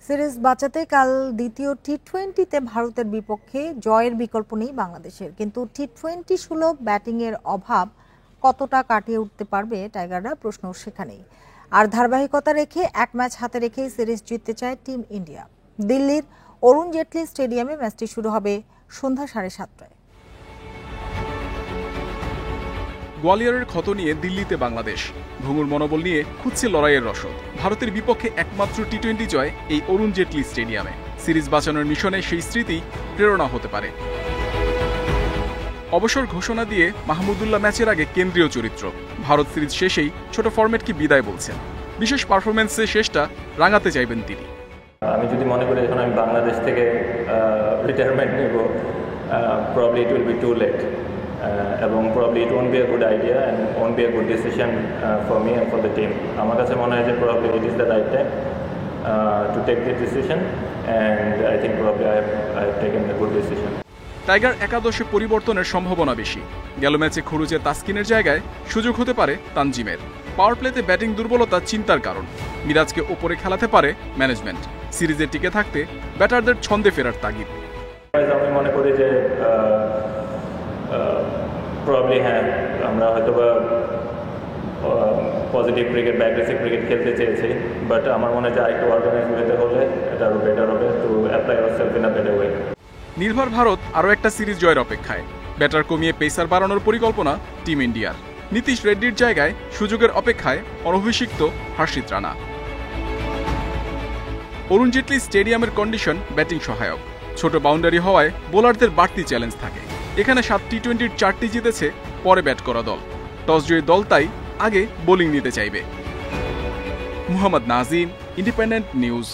Series বাঁচাতে কাল দ্বিতীয় টি-20তে ভারতের বিপক্ষে জয়ের বিকল্প নেই বাংলাদেশের, কিন্তু টি-20 সুলভ ব্যাটিংয়ের অভাব কতটা কাটিয়ে উঠতে পারবে টাইগাররা, প্রশ্ন সেখানেই। আর ধারাবাহিকতা রেখে এক ম্যাচ হাতে রেখেই সিরিজ জিততে চায় টিম ইন্ডিয়া। দিল্লির অরুণ জেটলি স্টেডিয়ামে ম্যাচটি শুরু হবে সন্ধ্যা 7:30টায়। গোয়ালিয়রের ক্ষত নিয়ে দিল্লিতে বাংলাদেশ, ভঙ্গুর মনোবল নিয়ে খুঁজছে লড়াইয়ের রসদ। ভারতের বিপক্ষে একমাত্র টি-20 জয় এই অরুণ জেটলি স্টেডিয়ামে। সিরিজ বাঁচানোর মিশনে সেই স্মৃতি প্রেরণা হতে পারে। অবসর ঘোষণা দিয়ে মাহমুদুল্লাহ ম্যাচের আগে কেন্দ্রীয় চরিত্র। ভারত সিরিজ শেষেই ছোট ফরম্যাটকে বিদায় বলছেন। বিশেষ পারফরমেন্সে শেষটা রাঙাতে চাইবেন তিনি। আমি যদি মনে করি এখন আমি বাংলাদেশ থেকে রিটায়ারমেন্ট নেব, probably it will be too late, এবং probably it won't be a good idea and won't be a good decision for me and for the team. আমার কাছে মনে হয় যে probably it is the right time to take this decision, and I think probably I have taken the good decision. Tiger একাদশে পরিবর্তনের সম্ভাবনা বেশি। গেল ম্যাচে খরুজে তাসকিনের জায়গায় সুযোগ হতে পারে তানজিমের। পাওয়ার প্লেতে ব্যাটিং দুর্বলতা চিন্তার কারণ। মিরাজকে ওপরে খেলাতে পারে ম্যানেজমেন্ট। সিরিজে টিকে থাকতে ব্যাটারদের ছন্দে ফেরার তাগিদ। আমি মনে করি যে প্রবাবলি হ্যাঁ, আমরা হয়তো বা পজিটিভ ক্রিকেট বা অ্যাগ্রেসিভ ক্রিকেট খেলতে চেয়েছি, বাট আমার মনে হয় যে আরেকটু অর্গানাইজ হতে হলে এটা আরও বেটার হবে to apply ourself in a better way. নির্ভর ভারত আরও একটা সিরিজ জয়ের অপেক্ষায়। ব্যাটার কমিয়ে পেসার বাড়ানোর পরিকল্পনা টিম ইন্ডিয়ার। নীতিশ রেড্ডির জায়গায় সুযোগের অপেক্ষায় অনভিষিক্ত হর্ষিত রানা। অরুণ জেটলি স্টেডিয়ামের কন্ডিশন ব্যাটিং সহায়ক। ছোট বাউন্ডারি হওয়ায় বোলারদের বাড়তি চ্যালেঞ্জ থাকে। এখানে 7 টি-20-র 4টি জিতেছে পরে ব্যাট করা দল। টস জয়ী দল তাই আগে বোলিং নিতে চাইবে। Muhammad Nazim, independent news.